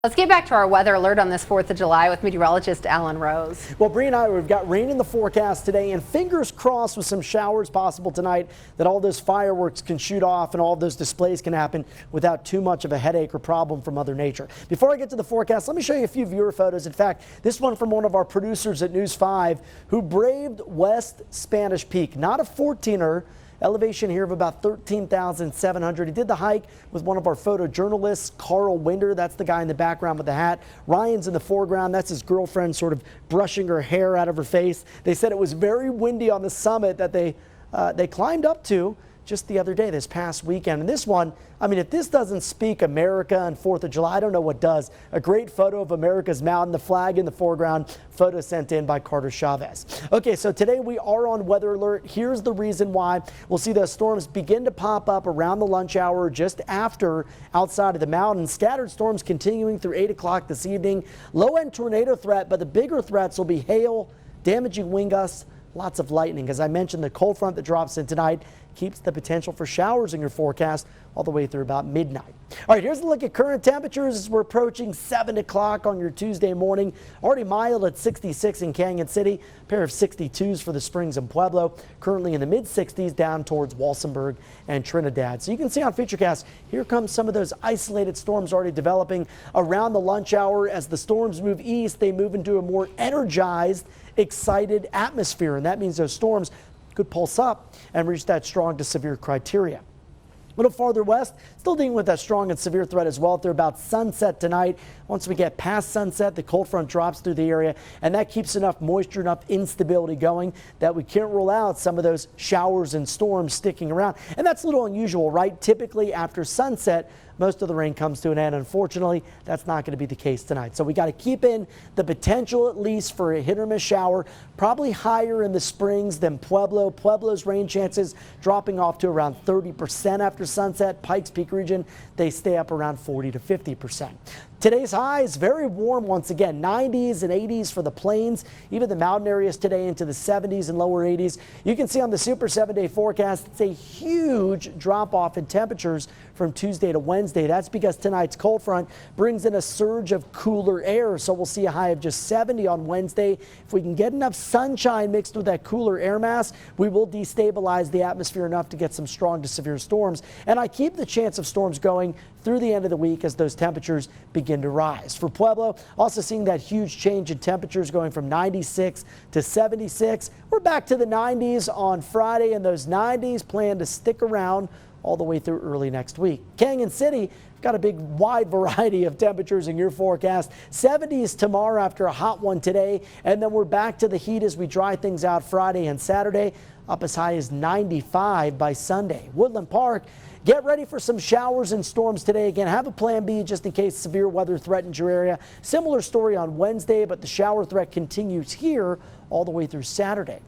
Let's get back to our weather alert on this 4th of July with meteorologist Alan Rose. Well, Bree and I, we've got rain in the forecast today, and fingers crossed with some showers possible tonight that all those fireworks can shoot off and all those displays can happen without too much of a headache or problem from Mother Nature. Before I get to the forecast, let me show you a few viewer photos. In fact, this one from one of our producers at News 5 who braved West Spanish Peak. Not a 14er. Elevation here of about 13,700. He did the hike with one of our photojournalists, Carl Winder. That's the guy in the background with the hat. Ryan's in the foreground. That's his girlfriend sort of brushing her hair out of her face. They said it was very windy on the summit that they climbed up to just the other day, this past weekend. And this one, I mean, if this doesn't speak America on 4th of July, I don't know what does. A great photo of America's mountain, the flag in the foreground, photo sent in by Carter Chavez. Okay, so today we are on weather alert. Here's the reason why. We'll see those storms begin to pop up around the lunch hour, just after outside of the mountain. Scattered storms continuing through 8 o'clock this evening. Low-end tornado threat, but the bigger threats will be hail, damaging wind gusts, lots of lightning. As I mentioned, the cold front that drops in tonight keeps the potential for showers in your forecast all the way through about midnight. All right, here's a look at current temperatures as we're approaching 7 o'clock on your Tuesday morning. Already mild at 66 in Canyon City, a pair of 62s for the Springs and Pueblo. Currently in the mid-60s down towards Walsenburg and Trinidad. So you can see on FUTURECAST, here comes some of those isolated storms already developing around the lunch hour. As the storms move east, they move into a more energized, excited atmosphere, and that means those storms could pulse up and reach that strong to severe criteria. A little farther west, still dealing with that strong and severe threat as well through about sunset tonight. Once we get past sunset, the cold front drops through the area, and that keeps enough moisture, enough instability going that we can't rule out some of those showers and storms sticking around. And that's a little unusual, right? Typically after sunset, most of the rain comes to an end. Unfortunately, that's not going to be the case tonight. So we got to keep in the potential at least for a hit or miss shower, probably higher in the Springs than Pueblo. Pueblo's rain chances dropping off to around 30% after sunset. Pikes Peak region, they stay up around 40 to 50%. Today's highs very warm once again, 90s and 80s for the plains, even the mountain areas today into the 70s and lower 80s. You can see on the Super 7-day forecast, it's a huge drop off in temperatures from Tuesday to Wednesday. That's because tonight's cold front brings in a surge of cooler air. So we'll see a high of just 70 on Wednesday. If we can get enough sunshine mixed with that cooler air mass, we will destabilize the atmosphere enough to get some strong to severe storms. And I keep the chance of storms going through the end of the week as those temperatures begin to rise. For Pueblo, also seeing that huge change in temperatures going from 96 to 76. We're back to the 90s on Friday, and those 90s plan to stick around all the way through early next week. Canyon City, got a big wide variety of temperatures in your forecast. 70s tomorrow after a hot one today, and then we're back to the heat as we dry things out Friday and Saturday, up as high as 95 by Sunday. Woodland Park, get ready for some showers and storms today. Again, have a plan B just in case severe weather threatens your area. Similar story on Wednesday, but the shower threat continues here all the way through Saturday.